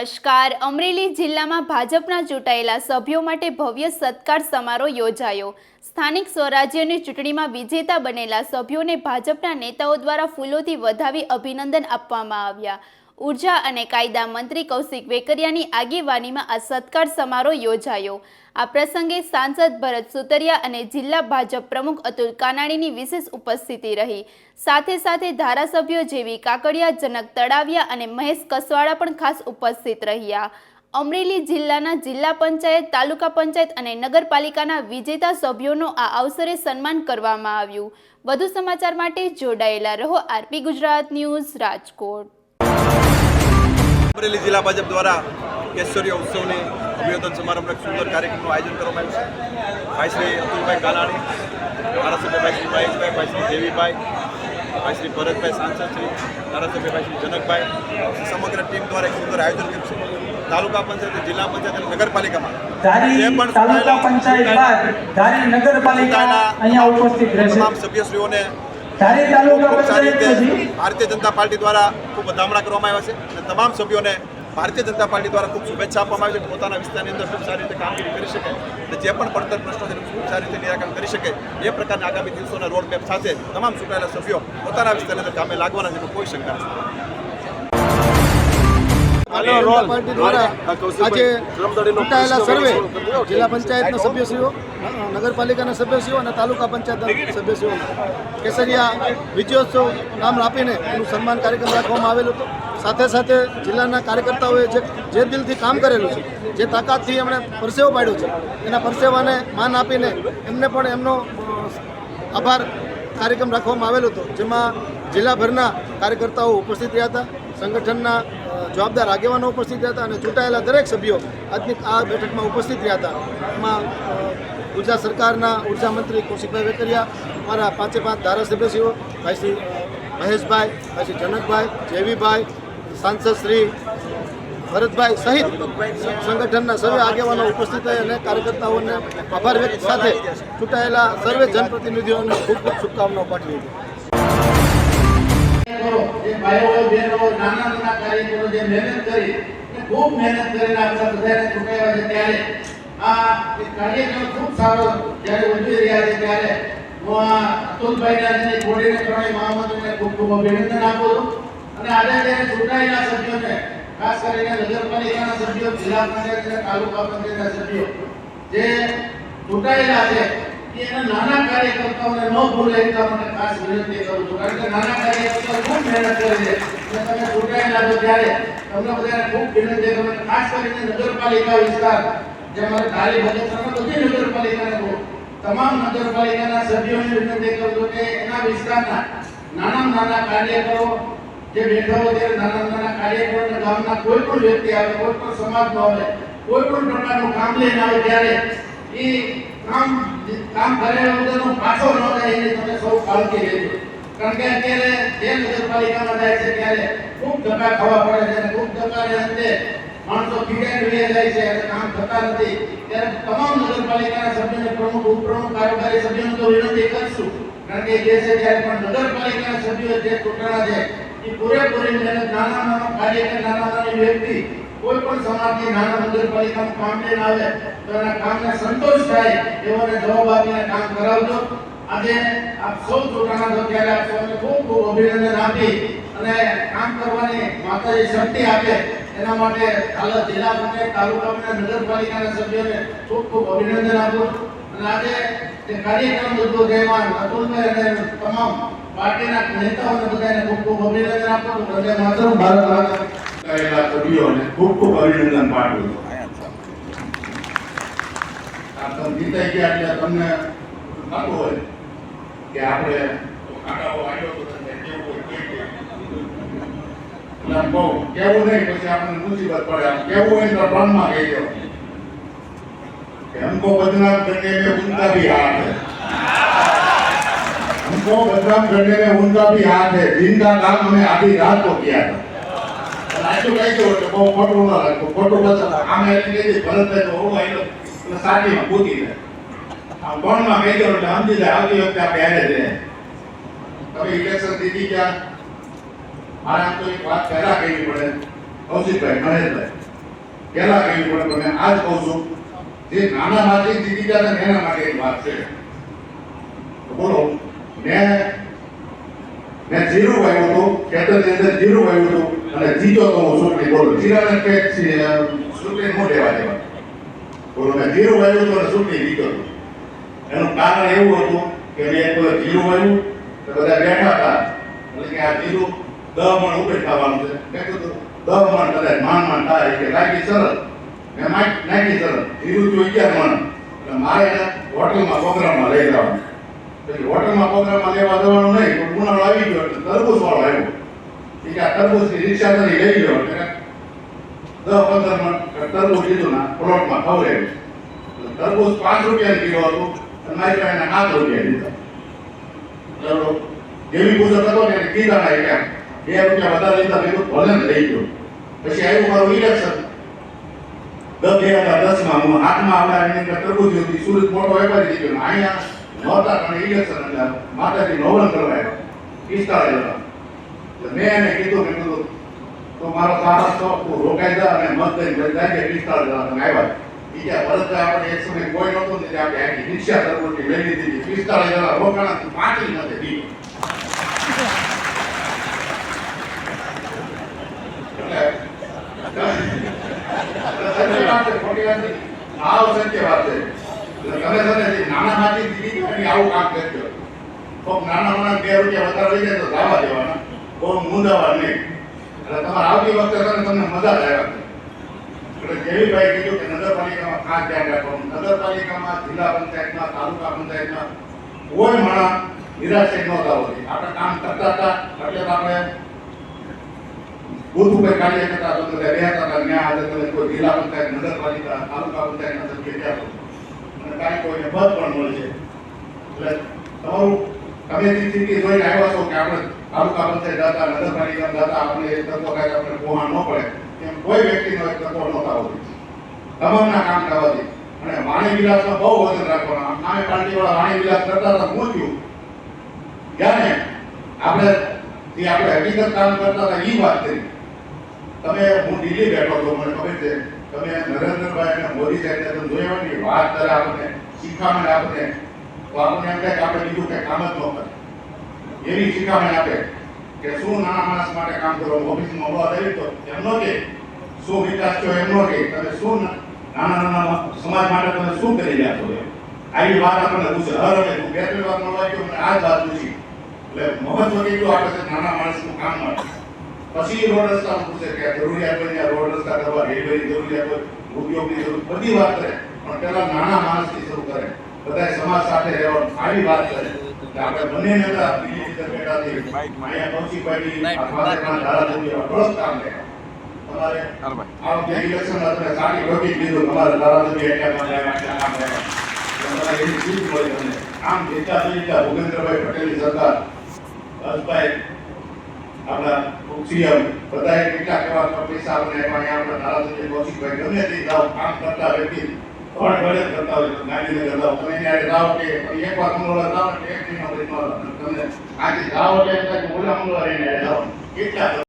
નમસ્કાર. અમરેલી જિલ્લામાં ભાજપના ચૂંટાયેલા સભ્યો માટે ભવ્ય સત્કાર સમારોહ યોજાયો. સ્થાનિક સ્વરાજ્યની ચૂંટણીમાં વિજેતા બનેલા સભ્યોને ભાજપના નેતાઓ દ્વારા ફૂલોથી વધાવી અભિનંદન આપવામાં આવ્યા. ઉર્જા અને કાયદા મંત્રી કૌશિક વેકરિયાની આગેવાનીમાં આ સત્કાર સમારોહ યોજાયો. આ પ્રસંગે સાંસદ ભરત સુતરિયા અને જિલ્લા ભાજપ પ્રમુખ અતુલ કાનાણીની વિશેષ ઉપસ્થિતિ રહી. સાથે સાથે ધારાસભ્યો જેવી કાકડિયા, જનક તળાવિયા અને મહેશ કસવાડા પણ ખાસ ઉપસ્થિત રહ્યા. અમરેલી જિલ્લાના જિલ્લા પંચાયત, તાલુકા પંચાયત અને નગરપાલિકાના વિજેતા સભ્યોનો આ અવસરે સન્માન કરવામાં આવ્યું. વધુ સમાચાર માટે જોડાયેલા રહો. RP Gujarat news, Rajkot. અમરેલી જિલ્લા ભાજપ દ્વારા કેસરીય ઉત્સવની અભિવાદન સમારંભ સુંદર કાર્યક્રમનું આયોજન કરવામાં આવ્યું છે. ભાઈ શ્રી અતુલભાઈ કાનાણી, ધારાસભ્ય ભાઈ શ્રી મહેશભાઈ, ભાઈ શ્રી દેવીભાઈ, ભાઈ શ્રી ભરતભાઈ, સાંસદ શ્રી ધારાસભ્ય ભાઈ શ્રી જનકભાઈ, સમગ્ર ટીમ દ્વારા એક સુંદર આયોજન કર્યું છે. તાલુકા પંચાયત, જિલ્લા પંચાયત અને નગરપાલિકામાં તમામ સભ્યશ્રીઓને ભારતીય જનતા પાર્ટી દ્વારા ખૂબ વધામણા કરવામાં આવ્યા છે અને તમામ સભ્યોને ભારતીય જનતા પાર્ટી દ્વારા ખૂબ શુભેચ્છા આપવામાં આવી છે. પોતાના વિસ્તારની અંદર ખૂબ સારી રીતે કામગીરી કરી શકે અને જે પણ પડતર પ્રશ્નો છે ખૂબ સારી રીતે નિરાકરણ કરી શકે એ પ્રકારના આગામી દિવસોના રોડ મેપ સાથે તમામ ચૂંટાયેલા સભ્યો પોતાના વિસ્તારની અંદર કામે લાગવાના છે, કોઈ શંકા નથી. પાર્ટી દ્વારા આજે ચૂંટાયેલા સર્વે જિલ્લા પંચાયતના સભ્યશ્રીઓ, નગરપાલિકાના સભ્યશ્રીઓ અને તાલુકા પંચાયતના સભ્યશ્રીઓ કેસરિયા વિજયોત્સવ નામ આપીને એનું સન્માન કાર્યક્રમ રાખવામાં આવેલો હતો. સાથે સાથે જિલ્લાના કાર્યકર્તાઓએ જે દિલથી કામ કરેલું છે, જે તાકાતથી એમણે પરસેવો પાડ્યો છે, એના પરસેવાને માન આપીને એમને પણ એમનો આભાર કાર્યક્રમ રાખવામાં આવેલો હતો, જેમાં જિલ્લાભરના કાર્યકર્તાઓ ઉપસ્થિત રહ્યા હતા, સંગઠનના જવાબદાર આગેવાનો ઉપસ્થિત રહ્યા હતા અને ચૂંટાયેલા દરેક સભ્યો આજની આ બેઠકમાં ઉપસ્થિત રહ્યા હતા. એમાં ગુજરાત સરકારના ઉર્જા મંત્રી કૌશિકભાઈ વેકરિયા, અમારા 5 ધારાસભ્યશ્રીઓ ભાઈ શ્રી મહેશભાઈ, ભાઈ શ્રી જનકભાઈ, જેવીભાઈ, સાંસદ શ્રી ભરતભાઈ સહિત સંગઠનના સર્વે આગેવાનો ઉપસ્થિત રહી અને કાર્યકર્તાઓને આભાર વ્યક્ત સાથે ચૂંટાયેલા સર્વે જનપ્રતિનિધિઓને ખૂબ ખૂબ શુભકામનાઓ પાઠવી હતી. જે ભાઈઓ બહેનો નાના કાર્યકરો જે મહેનત કરી ખૂબ મહેનત કરીને આપણા બધાને ચૂંટાવ્યા છે, ત્યારે આ કાર્યક્રમ ખૂબ સારો જ્યારે ઉજવી રહ્યા છે, ત્યારે હું આ અતુલભાઈને અને જોડીને ત્રણેય મહામંત્રીને ખૂબ ખૂબ અભિનંદન આપું છું. અને આજે જ્યારે ચૂંટાયેલા સભ્યોને, ખાસ કરીને નગરપાલિકાના સભ્યો, જિલ્લા પંચાયત અને તાલુકા પંચાયતના સભ્યો જે ચૂંટાયેલા છે, એના નાના કાર્યકર્તાઓને ન ભૂલે એટલા માટે ખાસ વિનંતી કરું છું. કારણ કે નાના કાર્યકર્તાઓ ખૂબ મહેનત કરે છે અને તમે ચૂંટાયેલા છો ત્યારે તમને બધાને ખૂબ વિનંતી કરું. ખાસ કરીને નગરપાલિકા વિસ્તાર, જે અમારે ધારી ભગતસરના બધી નગરપાલિકાને તમામ નગરપાલિકાના સભ્યોને વિનંતી કરું છું કે એના વિસ્તારના નાના કાર્યકરો જે બેઠા હોય ત્યારે નાના કાર્યકરોને ગામના કોઈ પણ વ્યક્તિ આવે, કોઈ પણ સમાજનો આવે, કોઈ પણ પ્રકારનું કામ લઈને આવે ત્યારે એ કામ કરેલા વગરનો પાછો ન જાય એની તમે સૌ કાળજી લેજો. કારણ કે અત્યારે જે નગરપાલિકામાં જાય છે ત્યારે ખૂબ ધક્કા ખાવા પડે છે અને ખૂબ ધક્કાને અંતે માણસો ખીજાઈને વહી જાય છે અને કામ થતા નથી. ત્યારે તમામ નગરપાલિકાના સભ્યોને, પ્રમુખ, ઉપપ્રમુખ, કાર્યકારી સભ્યોને તો વિનંતી કરશું, કારણ કે જે છે ત્યારે પણ નગરપાલિકાના સભ્યો જે ચૂંટણા છે એ પૂરેપૂરી મહેનત, નાના કાર્યકર, નાની વ્યક્તિ કોઈ પણ સમાજની નાના નગરપાલિકાનું કામ લઈને આવે તો એના કામને સંતોષ થાય એવોને જવાબ આપીને કામ કરાવજો. આજે આપ સૌ ચૂંટાણા છો ત્યારે આપ સૌને ખૂબ ખૂબ અભિનંદન આપી અને કામ કરવાની માતાજી શક્તિ આપે એના માટે જિલ્લા પંચાયત, તાલુકા પંચાયત, નગરપાલિકાના સભ્યોને ખૂબ ખૂબ અભિનંદન આપું. અને આજે જે કાર્યક્રમ હતો જેમાં અતુલભાઈ અને તમામ પાર્ટીના નેતાઓને બધાને ખૂબ ખૂબ અભિનંદન આપું. વંદે માતરમ, ભારત માતા. સભ્યોને ખૂબ ખૂબ અભિનંદન પાઠવું છું. જીતાઈ ગયા એટલે તમને લાગુ હોય કે આપણે કાકાઓ આવ્યો તો કેવું કેવું નહીં, પછી આપણને મુસીબત પડે. કેવું હોય તો પ્રાણમાં કહી દો કે हमको बदनाम करने में उनका भी हाथ है, हमको बदनाम करने में उनका भी हाथ है. जिनका काम हमें आधी रात को किया था. આટલું કહી દો એટલે બહુ ખોટું ન લાગતું. ખોટું બસ આમે એટલે કહી ભરતભાઈ તો હું આવ્યો એટલે સાચીમાં પૂછી જાય આમ કોણમાં કહી દો એટલે સમજી જાય આવતી વખતે આપણે હારે જ રહે. તમે ઇલેક્શન દીધી ક્યાં મારે આમ તો એક વાત પહેલા કહેવી પડે. કૌશિકભાઈ, મહેશભાઈ, પહેલા કહ્યું પણ તમે આજ કહું છું જે નાનામાંથી જીતી ગયા હતા એના માટે એક વાત છે. તો બોલો, મેં જીરું વાવ્યું હતું, ખેતરની અંદર જીરું વાવ્યું હતું અને જીતો તો હું ચૂંટણી. બોલો, જીરાને પેટ ચૂંટણી ન લેવા દેવા. બોલો, મેં જીરું વાવ્યું હતું અને ચૂંટણી જીતો હતું. એનું કારણ એવું હતું કે મેં એક જીરું વાવ્યું તો બધા બેઠા હતા એટલે કે આ જીરું 10 મણ ઉપેટ ખાવાનું છે. મેં કીધું 10 મણ કદાચ માંડ થાય કે લાગી સરસ. મેં નાખી સરસ, જીરું જો 11 મણ. એટલે મારે એને હોટલમાં પ્રોગ્રામમાં લઈ જવાનું. પછી હોટલમાં પ્રોગ્રામમાં લેવા જવાનું નહીં, પણ ઉનાળો આવી ગયો એટલે તરબૂચ વાળો આવ્યો. એ કે આ તરબૂચની રિક્ષા કરી લઈ ગયો એટલે 10-15 મણ તરબૂચ લીધું ના પ્લોટમાં ખવડાવ્યું. તરબૂચ 5 રૂપિયા કિલો હતું અને મારી પાસે 8 રૂપિયા લીધા. ચલો, જેવી પૂછો હતો ને એને કીધા ના કે 2 રૂપિયા વધારે લીધા, મેં કીધું ભલે ને લઈ ગયો. પછી આવ્યું મારું ઇલેક્શન 2010માં. હું હાથમાં આવનાર એની અંદર તરબૂચ હતી, સુરત મોટો વેપારી થઈ ગયો. અહીંયા નહોતા પણ ઇલેક્શન એટલે માતાજી નોવન કરવા આવ્યા 45 હતા. એટલે મેં એને કીધું તો મારો સાહસ તો તું રોકાઈ જા અને મત દઈને જાય કે 45 તમે આવ્યા. એ કે ભરતભાઈ આપણે એક સમય કોઈ નહોતું ને આપણે આખી રિક્ષા તરબૂચની લઈ લીધી. 45 રોકાણા 5 નથી દીધું. નાનામાંથી દીદી આવું કામ કરજો. નાના 2 રૂપિયા વધારે લઈ જાય તો લાવવા દેવાના, બહુ મુંદાવા નહીં. એટલે તમારે આવતી વખતે તમને મજા જ આવ્યા. એટલે જેવીભાઈ કીધું કે નગરપાલિકામાં ખાસ ધ્યાન રાખવાનું. નગરપાલિકામાં, જિલ્લા પંચાયતમાં, તાલુકા પંચાયતમાં કોઈ માણસ નિરાશ ન થવો જોઈએ. આપણે કામ કરતા હતા એટલે આપણે બુથ ઉપર કાર્ય કરતા તો રહેતા હતા. ત્યાં આજે તમે કોઈ જિલ્લા પંચાયત, નગરપાલિકા, તાલુકા પંચાયતના સભ્ય ગયા અને કાંઈ કોઈને પદ પણ મળશે. એટલે તમારું તમે જે સ્થિતિ જોઈને આવ્યા છો કે આપણે તાલુકા પંચાયત જતા, નગરપાલિકા જતા, આપણે એક તત્વો કાંઈ આપણે પોહાણ ન પડે એમ કોઈ વ્યક્તિનો એક તત્વો ન થવો જોઈએ. તમામના કામ કરવા જોઈએ. અને વાણી વિલાસમાં બહુ વજન રાખવાનું. આમે પાર્ટીવાળા વાણી વિલાસ કરતા હતા, મૂક્યું ત્યારે આપણે જે આપણે હકીકત કામ કરતા હતા એ વાત કરી. તમે હું દિલ્હી બેઠો હતો, મને ખબર છે તમે નરેન્દ્રભાઈ અને મોદી સાહેબને તમે જોયા ને વાત કરે આપણને, શીખામણ આપે તો આપણને એમ થાય કે આપણે બીજું કંઈ કામ જ ન કરે. એવી શીખામણ આપે કે શું નાના માણસ માટે કામ કરો. ઓફિસમાં ઉભા રહી તો એમનો કે શું વિકાસ છો એમનો કે તમે શું નાના સમાજ માટે તમે શું કરી રહ્યા છો. આવી વાત આપણને પૂછે હર હવે હું 2-3 વાર મળવા ગયો મને આ જ વાત પૂછી. એટલે મહત્વ કેટલું આપે છે નાના માણસનું કામ માટે. પછી રોડ રસ્તા પૂછે કે જરૂરિયાત હોય ત્યાં રોડ રસ્તા કરવા, રેલવેની જરૂરિયાત હોય, ઉદ્યોગની જરૂર, બધી વાત કરે. પણ પેલા નાના માણસથી શરૂ કરે, બધા સમાજ સાથે રહેવાનું, આવી વાત કરે. આપણે બંને નેતા દિલ્હી બેઠાથી અહીંયા કૌશિકભાઈ ધારાસભ્ય અઢળક કામ કર્યા. તમારે આ વખતે ઇલેક્શનમાં તમે સારી રોકી લીધું, તમારા ધારાસભ્ય એટલા કામ કર્યા, આટલા કામ કર્યા. તમારે એની જીત મળી તમને. આમ જેટલા ભૂપેન્દ્રભાઈ પટેલની સરકાર, હર્ષભાઈ આપણા સીએમ બધાએ કેટલા કેવા પૈસા આપણે આપ્યા. આપણા ધારાસભ્ય કૌશિકભાઈ ગમે તે જાઓ કામ કરતા વ્યક્તિ ઘડે કરતા હોય ગાંધીનગર જાઓ તમે ત્યારે જાઓ કે એકવાર મંગળવાર જાઓ ને એક દિન તમને આજે જાઓ એટલે ઓલા મંગળવારે જાઓ કેટલા